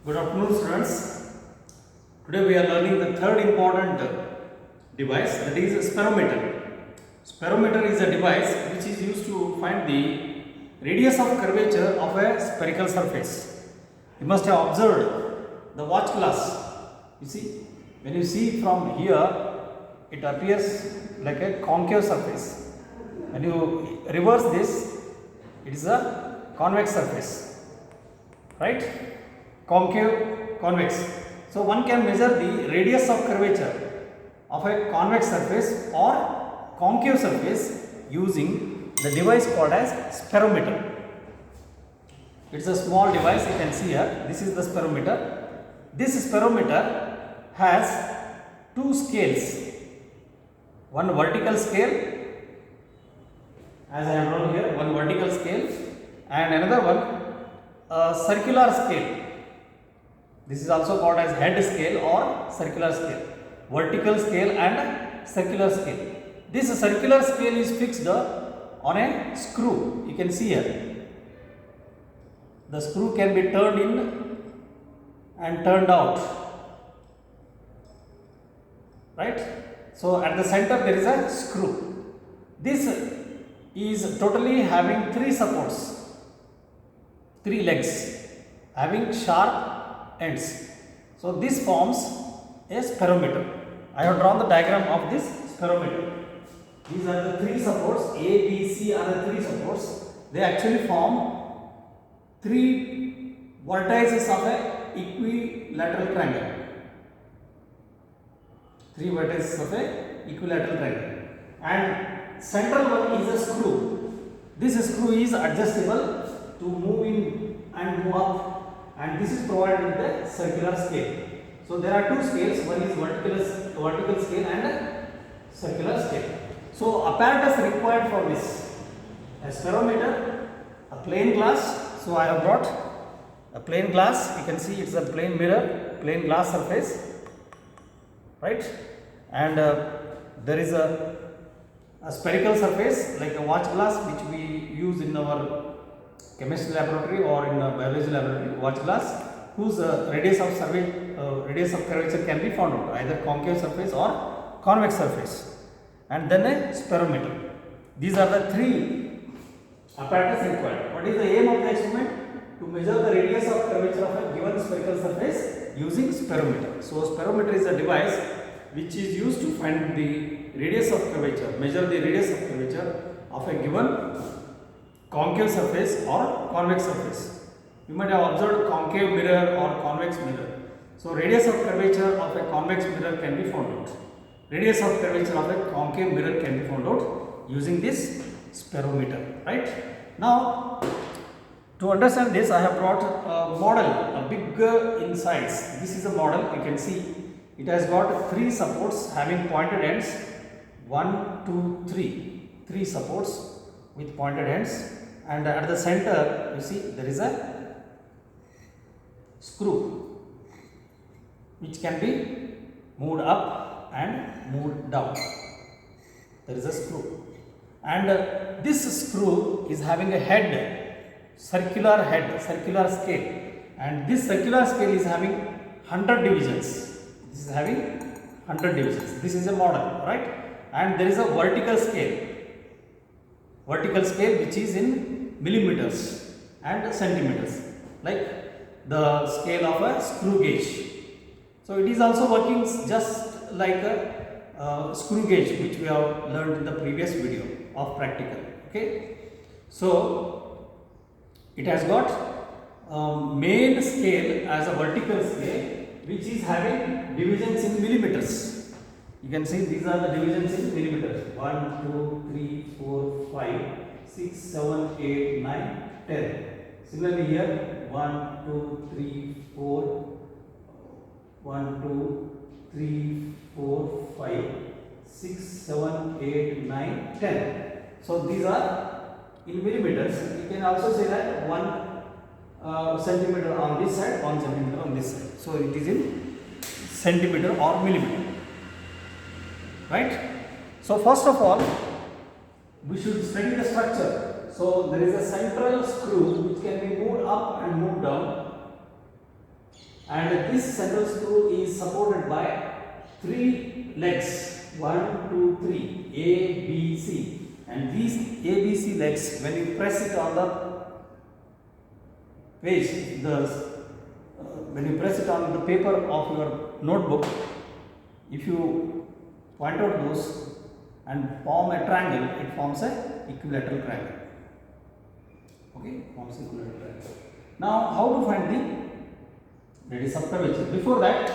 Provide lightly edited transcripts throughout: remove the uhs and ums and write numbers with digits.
Good afternoon, students. Today we are learning the third important device, that is a spirometer. Spirometer is a device which is used to find the radius of curvature of a spherical surface. You must have observed the watch glass. You see, when you see from here, it appears like a concave surface. When you reverse this, it is a convex surface, right? Concave, convex. So one can measure the radius of curvature of a convex surface or concave surface using the device called as spirometer. It's a small device, you can see here. This is the spirometer. This spirometer has two scales. One vertical scale, as I have drawn here, one vertical scale, and another one a circular scale. This is also called as head scale or circular scale. Vertical scale and circular scale. This circular scale is fixed on a screw. You can see here. The screw can be turned in and turned out. Right? So at the center there is a screw. This is totally having three supports, three legs, having sharp ends. So this forms a spirometer. I have drawn the diagram of this spirometer. These are the three supports. A, B, C are the three supports. They actually form three vertices of a equilateral triangle. Three vertices of a equilateral triangle. And central one is a screw. This screw is adjustable to move in and move up. And this is provided with the circular scale. So there are two scales, one is vertical scale and circular scale. So apparatus required for this, a spirometer, a plane glass. So I have brought a plane glass. You can see it's a plane mirror, plane glass surface, right? And there is a spherical surface like a watch glass which we use in our chemistry laboratory or in biology laboratory, watch glass, whose radius of curvature can be found out, either concave surface or convex surface, and then a spirometer. These are the three apparatus required. What is the aim of the experiment? To measure the radius of curvature of a given spherical surface using spirometer. So spirometer is a device which is used to find the radius of curvature, measure the radius of curvature of a given concave surface or convex surface. You might have observed concave mirror or convex mirror. So radius of curvature of a convex mirror can be found out. Radius of curvature of a concave mirror can be found out using this spirometer, right? Now, to understand this, I have brought a model, a bigger in size. This is a model, you can see. It has got three supports having pointed ends. 1, 2, 3. Three supports with pointed ends. And at the center, you see there is a screw which can be moved up and moved down. There is a screw, and this screw is having a circular scale, and this circular scale is having 100 divisions. This is having 100 divisions. This is a model, right? And there is a vertical scale which is in millimeters and centimeters, like the scale of a screw gauge. So it is also working just like a screw gauge which we have learned in the previous video of practical. Okay, so it has got main scale as a vertical scale which is having divisions in millimeters. You can see these are the divisions in millimeters. 1, 2, 3, 4, 5, 6, 7, 8, 9, 10. Similarly here 1, 2, 3, 4, 1, 2, 3, 4, 5, 6, 7, 8, 9, 10. So these are in millimeters. You can also say that 1 centimeter on this side, 1 centimeter on this side. So it is in centimeter or millimeter. Right? So first of all, we should study the structure. So there is a central screw which can be moved up and moved down. and this central screw is supported by three legs, 1, 2, 3, A, B, C, and these A, B, C legs, when you press it on the page, when you press it on the paper of your notebook, if you point out those and form a triangle, it forms a equilateral triangle. Okay, forms equilateral triangle. Now, how to find the radius of curvature? Before that,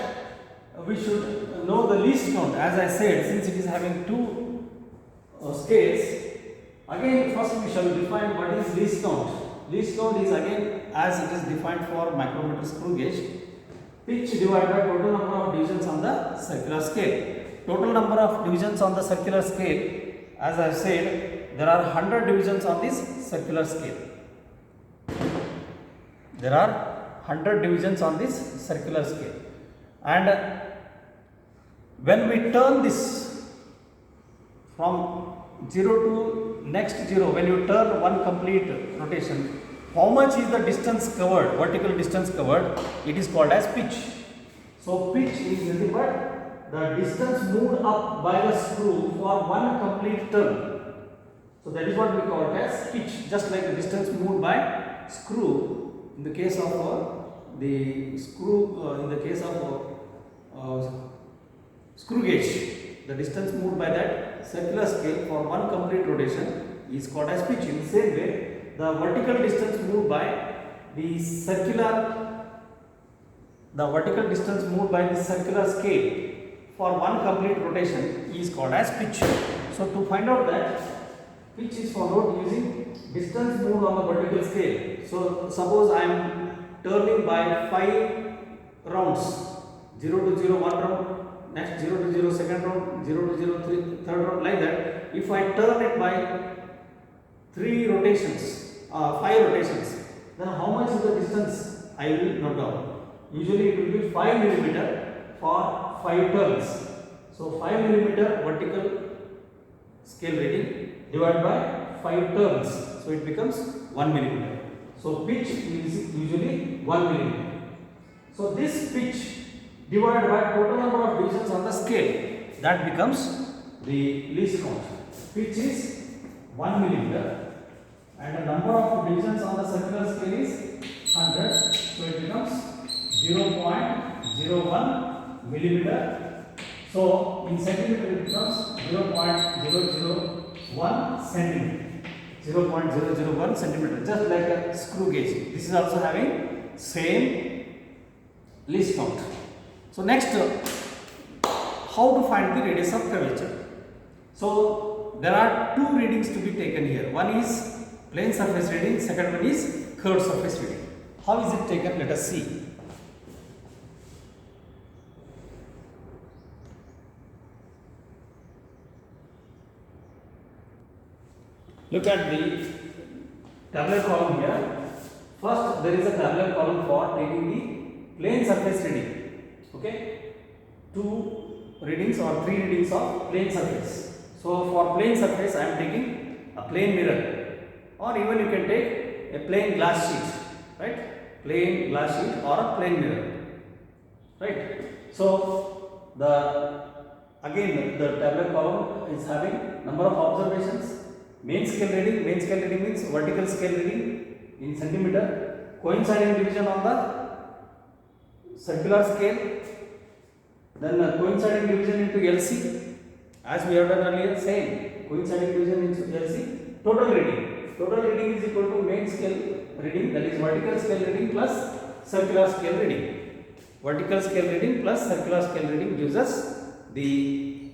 we should know the least count. As I said, since it is having two scales, again first we shall define what is least count. Least count is again as it is defined for micrometer screw gauge. Pitch divided by total number of divisions on the circular scale. Total number of divisions on the circular scale, as I have said, there are 100 divisions on this circular scale. There are 100 divisions on this circular scale, and when we turn this from 0 to next 0, when you turn one complete rotation, how much is the distance covered, vertical distance covered? It is called as pitch. So pitch is nothing but the distance moved up by the screw for one complete turn. So that is what we call it as pitch, just like the distance moved by screw in the case of the screw, in the case of screw gauge. The distance moved by that circular scale for one complete rotation is called as pitch. In the same way, the vertical distance moved by the vertical distance moved by the circular scale for one complete rotation is called as pitch. So to find out that, pitch is found out using distance moved on the vertical scale. So suppose I am turning by 5 rounds, 0 to 0 one round, next 0 to 0 second round, 0 to 0 third round, like that. If I turn it by 3 rotations, 5 rotations, then how much is the distance I will note down. Usually it will be 5 millimeter for 5 turns. So 5 millimeter vertical scale reading divided by 5 turns. So it becomes 1 millimeter. So pitch is usually 1 millimeter. So this pitch divided by total number of divisions on the scale, that becomes the least count. Pitch is 1 millimeter. And the number of divisions on the circular scale is 100, so it becomes 0.01 millimeter. So in centimeter it becomes 0.001 centimeter. 0.001 centimeter, just like a screw gauge. This is also having same least count. So next, how to find the radius of curvature? So there are two readings to be taken here. One is plane surface reading, second one is curved surface reading. How is it taken? Let us see. Look at the tabular column here. First, there is a tabular column for taking the plane surface reading. Okay, 2 readings or 3 readings of plane surface. So for plane surface, I am taking a plane mirror, or even you can take a plain glass sheet, right? Plain glass sheet or a plain mirror, right? So again the tabular column is having number of observations. Main scale reading means vertical scale reading in centimeter, coinciding division on the circular scale, then coinciding division into LC, as we have done earlier, same coinciding division into LC, total reading. Total reading is equal to main scale reading, that is vertical scale reading plus circular scale reading. Vertical scale reading plus circular scale reading gives us the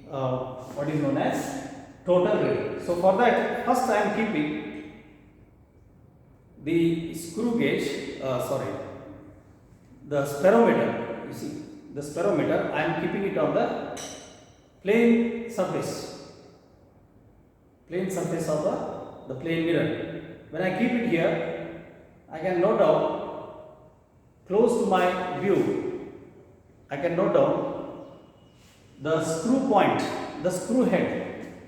what is known as total reading. So for that, first I am keeping the screw gauge, the sperometer. You see, the sperometer, I am keeping it on the plane surface of the plane mirror. When I keep it here, I can note down close to my view. I can note down the screw point, the screw head.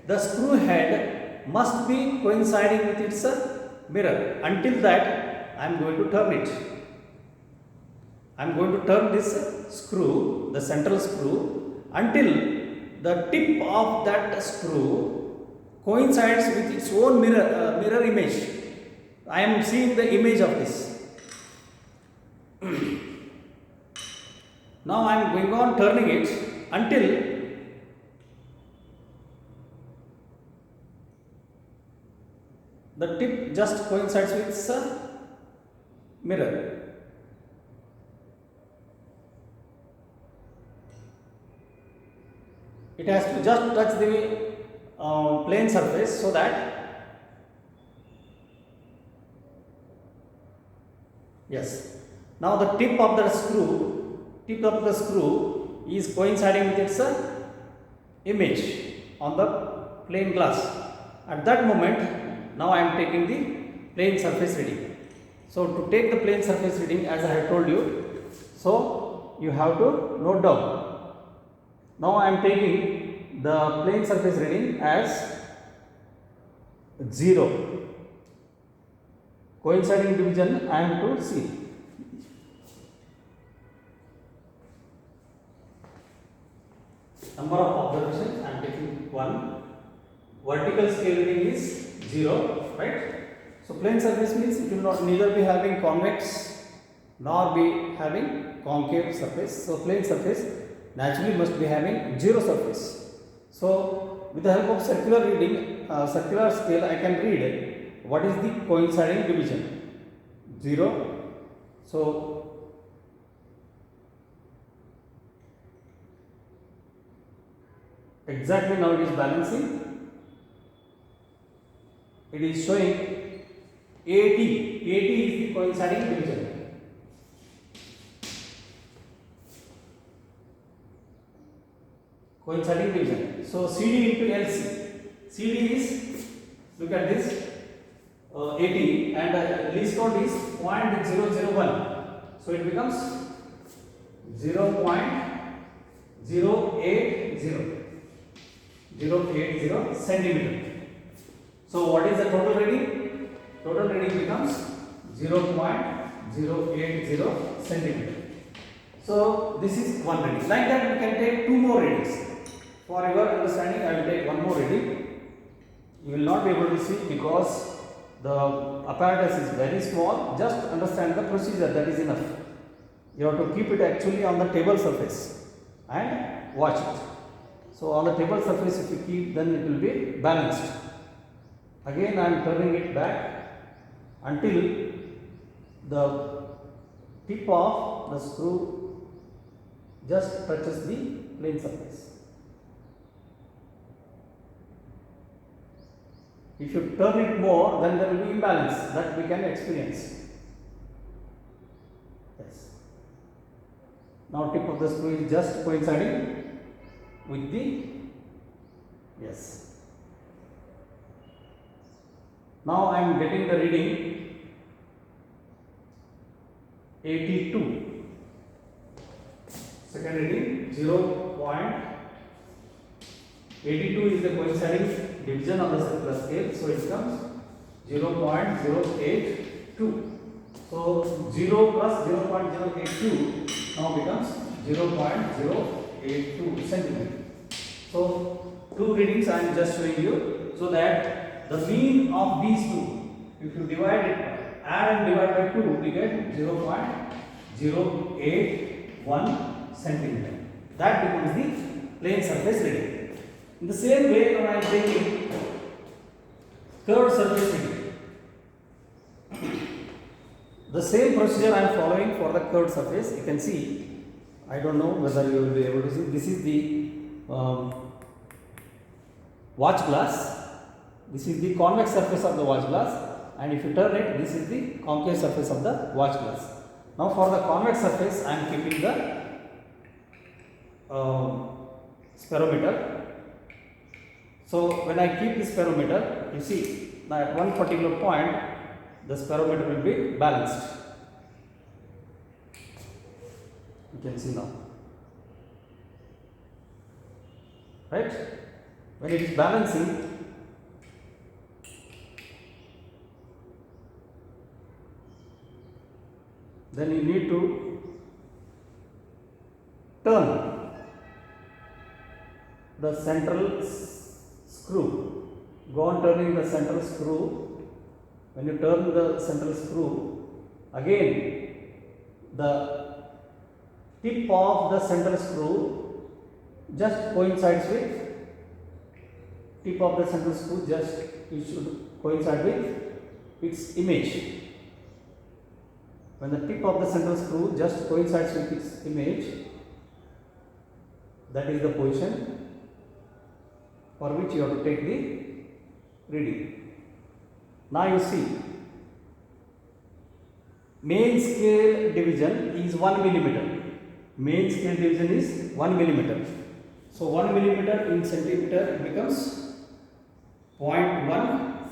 The screw head must be coinciding with its mirror. Until that, I am going to turn it. I am going to turn this screw, the central screw, until the tip of that screw coincides with its own mirror image. I am seeing the image of this. Now I am going on turning it until the tip just coincides with its mirror. It has to just touch the plane surface, so that, yes, now the tip of the screw is coinciding with its image on the plane glass. At that moment, now I am taking the plane surface reading. So to take the plane surface reading, as I have told you, so you have to note down. Now I am taking the plane surface reading as 0. Coinciding division I am to see. Number of observations I am taking 1. Vertical scale reading is 0, right? So plane surface means it will not neither be having convex nor be having concave surface. So plane surface naturally must be having 0 surface. So with the help of circular reading, circular scale, I can read what is the coinciding division. 0. So exactly now it is balancing. It is showing 80. 80 is the coinciding division. Coinciding division. So CD into LC. CD is, look at this, 80, and least count is 0.001. So it becomes 0.080 centimeter. So what is the total reading? Total reading becomes 0.080 centimeter. So this is one reading. Like that we can take 2 more readings. For your understanding, I will take 1 more reading. You will not be able to see because the apparatus is very small. Just understand the procedure, that is enough. You have to keep it actually on the table surface and watch it. So on the table surface if you keep, then it will be balanced. Again I am turning it back until the tip of the screw just touches the plane surface. If you turn it more, then there will be imbalance that we can experience. Yes. Now tip of the screw is just coinciding with the, yes. Now I am getting the reading 82. Second reading 0.82 is the coinciding division of the circular scale, so it becomes 0.082. So 0 plus 0.082 now becomes 0.082 centimeter. So 2 readings I am just showing you, so that the mean of these two, if you divide it, add and divide by 2, we get 0.081 centimeter. That becomes the plane surface reading. In the same way, when I am taking curved surface reading, the same procedure I am following for the curved surface. You can see, I don't know whether you will be able to see, this is the watch glass. This is the convex surface of the watch glass, and if you turn it, this is the concave surface of the watch glass. Now for the convex surface, I am keeping the spirometer. So when I keep this spirometer, you see that at one particular point, the spirometer will be balanced. You can see now, right? When it is balancing, then you need to turn the central screw. Go on turning the central screw. When you turn the central screw, again the tip of the central screw just coincides with tip of the central screw, just it should coincide with its image. When the tip of the central screw just coincides with its image, that is the position for which you have to take the reading. Now you see, main scale division is 1 millimeter. Main scale division is 1 millimeter. So 1 millimeter in centimeter becomes 0.1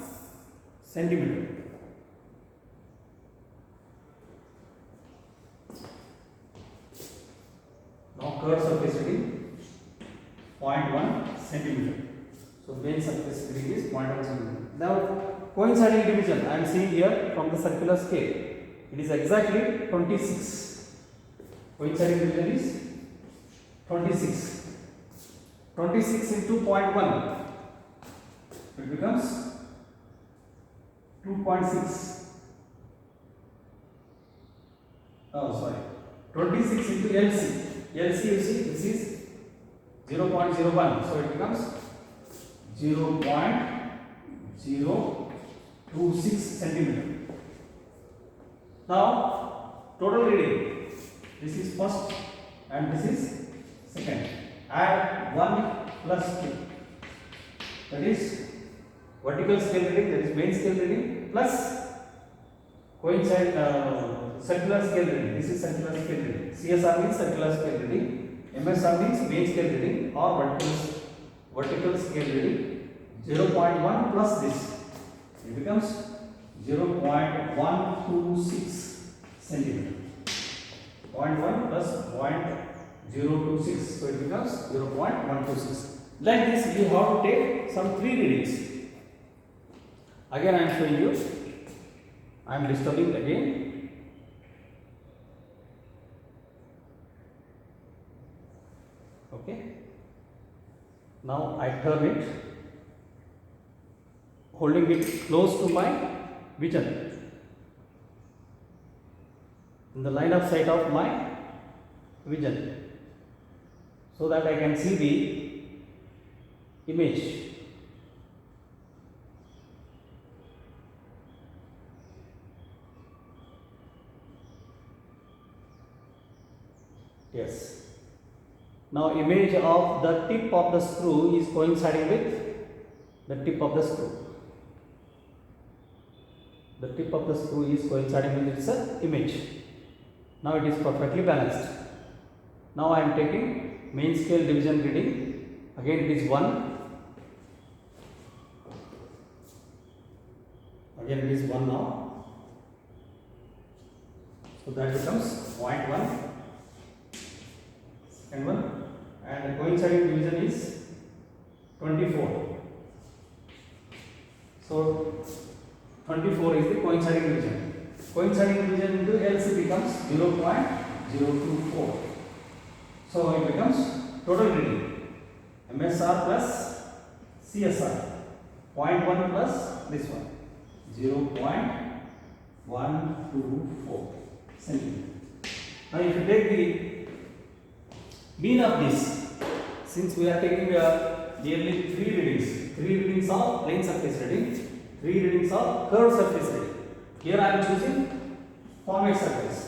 centimeter. Now curve surface reading 0.1 centimeter. So main surface reading is 0.1 centimeter. Now coinciding division I am seeing here from the circular scale. It is exactly 26. Coinciding division is 26. 26 into 0.1. It becomes 2.6. Oh, sorry. 26 into LC. LC, you see, this is 0.01. So it becomes 0.026 centimeter. Now, total reading. This is first and this is second. Add 1 plus 2. That is vertical scale reading, that is main scale reading, plus coincide circular scale reading. This is circular scale reading. CSR means circular scale reading. MSR means main scale reading or vertical scale reading. 0.1 plus this, it becomes 0.126 centimeter. 0.1 plus 0.026, so it becomes 0.126. Like this, you have to take some 3 readings. Again, I am showing you. I am disturbing again. Okay. Now I turn it, holding it close to my vision, in the line of sight of my vision, so that I can see the image. Yes. Now image of the tip of the screw is coinciding with the tip of the screw. The tip of the screw is coinciding with its image. Now it is perfectly balanced. Now I am taking main scale division reading. Again it is 1. Again it is 1 now. So that becomes 0.1. Second one. And the coinciding division is 24. So 24 is the coinciding division. Coinciding division into LC becomes 0.024. So it becomes total reading MSR plus CSR 0.1 plus this one 0.124 centimeter. Now if you take the mean of this, since we are taking nearly 3 readings, 3 readings of plane surface reading, 3 readings of curved surface reading. Here I am choosing convex surface.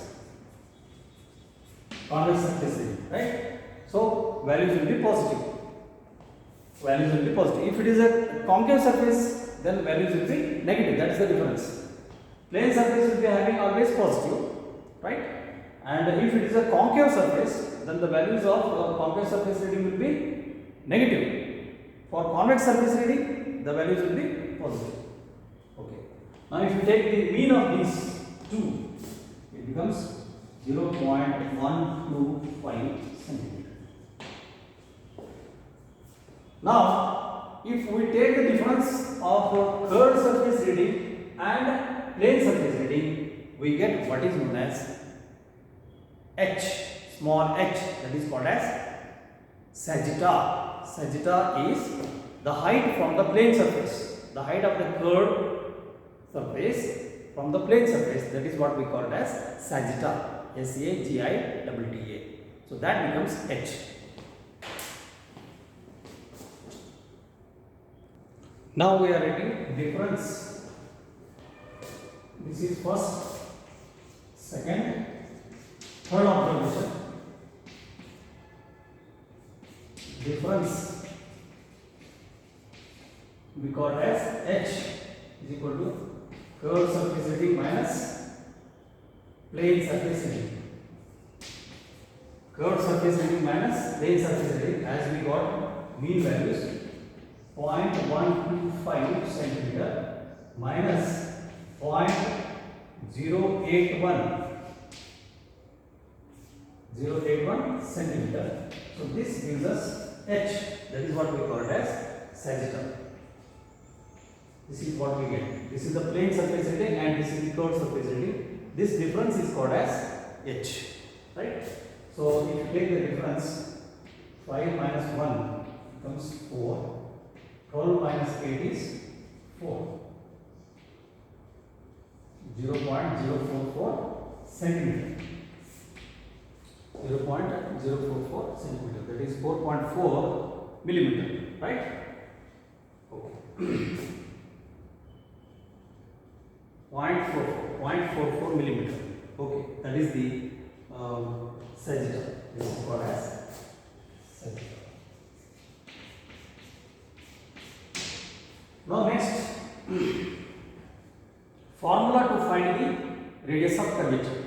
Convex surface reading, right? So values will be positive. Values will be positive. If it is a concave surface, then values will be negative. That is the difference. Plane surface will be having always positive, right? And if it is a concave surface, then the values of concave surface reading will be negative. For convex surface reading, the values will be positive. Okay. Now if you take the mean of these two, it becomes 0.125 centimeter. Now, if we take the difference of curved surface reading and plane surface reading, we get what is known as H, small h, that is called as sagitta. Sagitta is the height from the plane surface, the height of the curved surface from the plane surface, that is what we call it as sagitta, S-A-G-I-T-T-A. So that becomes h. Now we are writing difference. This is first, second, third observation. Difference we call as h is equal to curved surface heading minus plane surface heading. Curved surface heading minus plane surface heading, as we got mean values 0.125 centimeter minus 0.081 centimeter. So this gives us h, that is what we call it as sagitta. This is what we get. This is the plane surface heading and this is the curved surface heading. This difference is called as h, right? So if you take the difference, 5 minus 1 becomes 4, 12 minus 8 is 4, 0.044 centimeter. 0.044 centimeter, that is 4.4 millimeter, right? Okay. 0.44 millimeter. Okay, that is the sagitta. This is called as sagitta. Now next, formula to find the radius of curvature.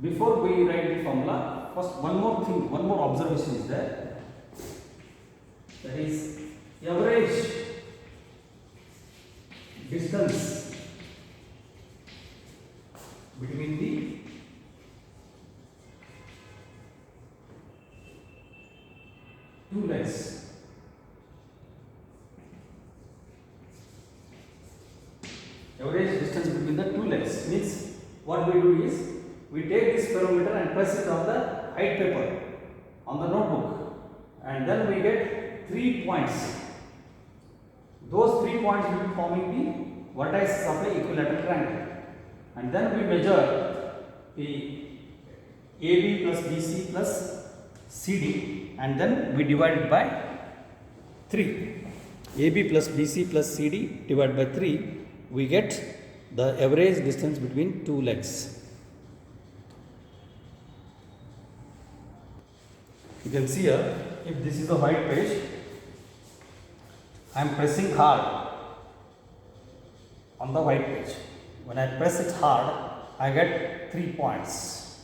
Before we write the formula, first one more thing, one more observation is there. That is average distance between the two legs. Average distance between the two legs means what we do is we take this spirometer and press it on the height paper on the notebook, and then we get 3 points. Those 3 points will be forming the vertices of the equilateral triangle, and then we measure the AB plus BC plus CD, and then we divide it by 3. AB plus BC plus CD divided by 3, we get the average distance between two legs. You can see here, if this is the white page, I am pressing hard on the white page. When I press it hard, I get 3 points,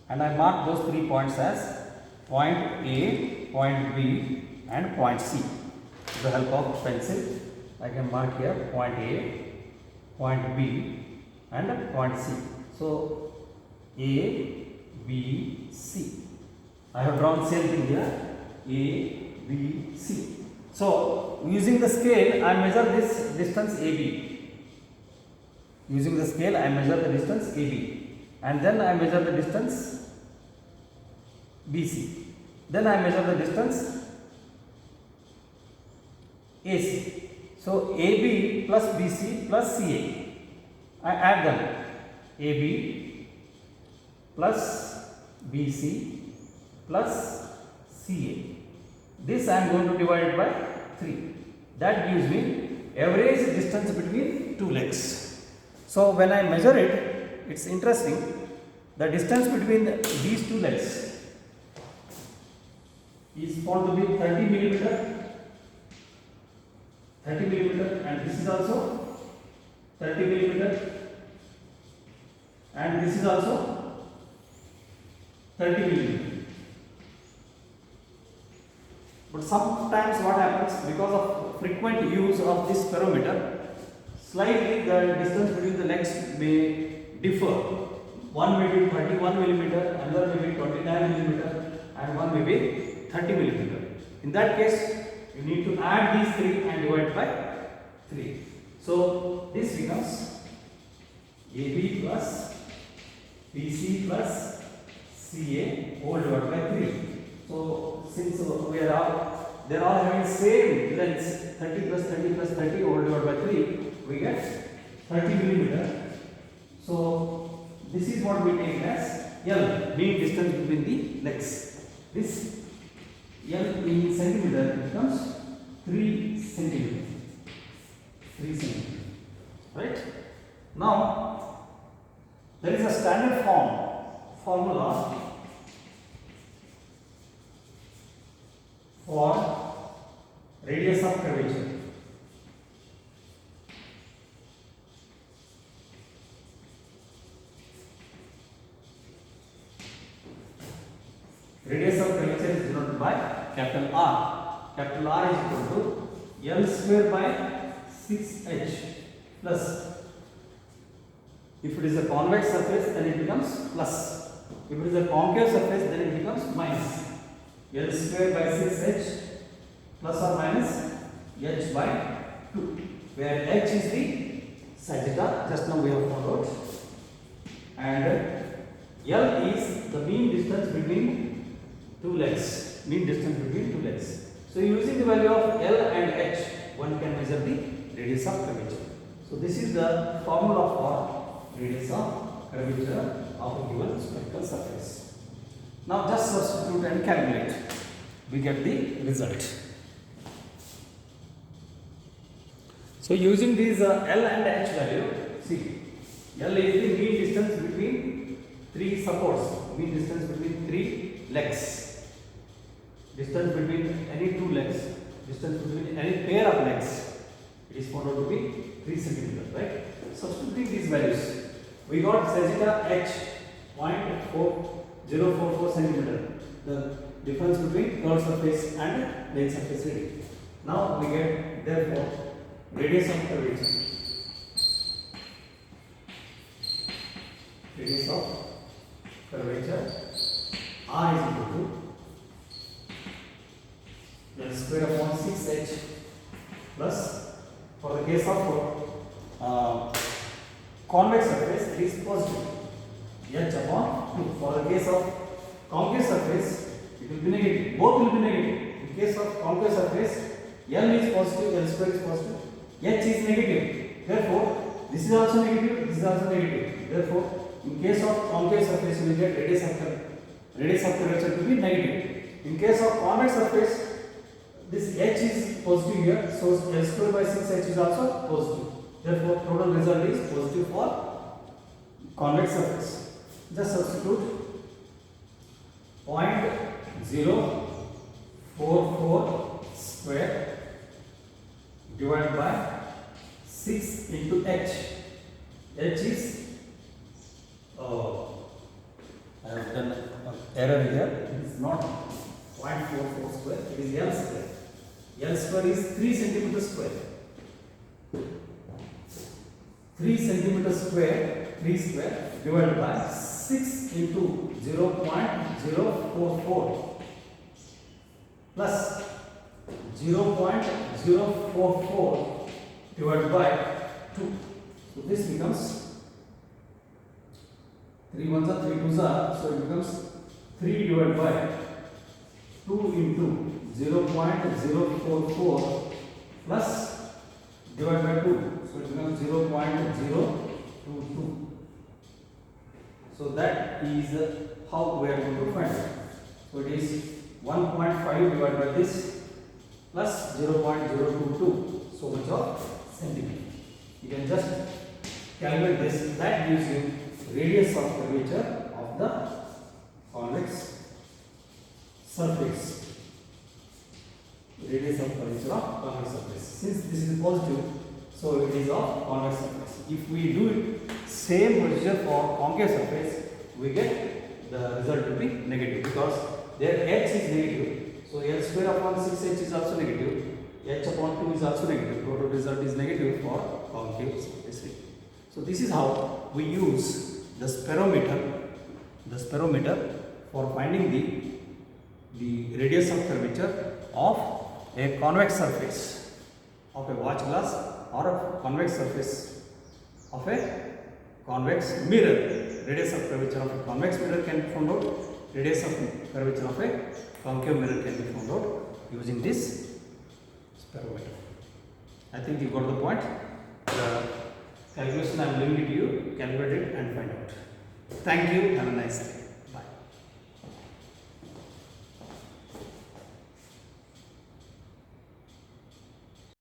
and I mark those 3 points as point A, point B and point C. With the help of pencil, I can mark here point A, point B and point C. So A, B, C. I have drawn same thing here, A, B, C. So using the scale, I measure this distance AB. Using the scale, I measure the distance AB, and then I measure the distance BC. Then I measure the distance AC. So AB plus BC plus CA. I add them. AB plus BC plus CA. This I am going to divide by 3. That gives me average distance between two legs. So when I measure it, it's interesting. The distance between these two legs is found to be 30 millimeter. 30 millimeter, and this is also 30 millimeter, and this is also 30 millimeter. But sometimes what happens, because of frequent use of this spirometer, slightly the distance between the legs may differ. One may be 31 millimeter, another may be 29 millimeter, and one may be 30 millimeter. In that case, you need to add these 3 and divide by 3. So this becomes AB plus BC plus CA whole divided by 3. So since they are all having same length, 30 plus 30 plus 30 whole divided by 3, we get 30 millimeter. So this is what we take as L, mean distance between the legs. This L in centimeter becomes 3 centimeter. 3 centimeter. Right? Now there is a standard formula for radius of curvature. Radius of curvature is denoted by capital R. Capital R is equal to L square by 6H plus. If it is a convex surface, then it becomes plus. If it is a concave surface, then it becomes minus. L square by 6H plus or minus H by 2, where H is the sagitta, just now we have found out, and L is the mean distance between two legs. Mean distance between two legs. So using the value of L and H, one can measure the radius of curvature. So this is the formula for radius of curvature of a given spherical surface. Now just substitute and calculate. We get the result. So using these L and H value, see, L is the mean distance between three supports, mean distance between three legs. Distance between any two legs, distance between any pair of legs, it is found out to be 3 centimeters, right? Substituting these values, we got sagitta H 0.4044 centimeter, the difference between curved surface and plane surface reading. Now we get therefore radius of curvature. Radius of curvature R is equal to L square upon 6H plus, for the case of convex surface, it is positive, H upon 2. For the case of concave surface, it will be negative. Both will be negative. In case of concave surface, L is positive, L square is positive, H is negative. Therefore, this is also negative, this is also negative. Therefore, in case of concave surface, you will get radius of curvature to be negative. In case of convex surface, this H is positive here, so L square by 6H is also positive. Therefore, total result is positive for convex surface. Just substitute 0.044 square divided by 6 into H. H is I have done an error here. It is not 0.44 square, it is L square. L square is 3 centimeter square. 3 centimeter square, 3 square divided by 6 into 0.044 plus 0.044 divided by 2. So this becomes 3 ones are 3 twos are, so it becomes 3 divided by 2 into 0.044 plus divided by 2, so it becomes 0.022. So that is how we are going to find it. So it is 1.5 divided by this plus 0.022, so much of centimeter. You can just calculate this. That gives you radius of curvature of the convex surface. Radius of curvature of convex surface. Since this is positive, so it is of convex surface. If we do it same procedure for concave surface, we get the result to be negative because their H is negative. So L square upon 6H is also negative. H upon 2 is also negative. Total result is negative for concave surface. So this is how we use the sperometer for finding the radius of curvature of a convex surface of a watch glass or a convex surface of a convex mirror. Radius of curvature of a convex mirror can be found out radius of curvature of a concave mirror can be found out using this spirometer. I think you got the point. The calculation I am leaving it to you. Calculate it and find out. Thank you. Have a nice day.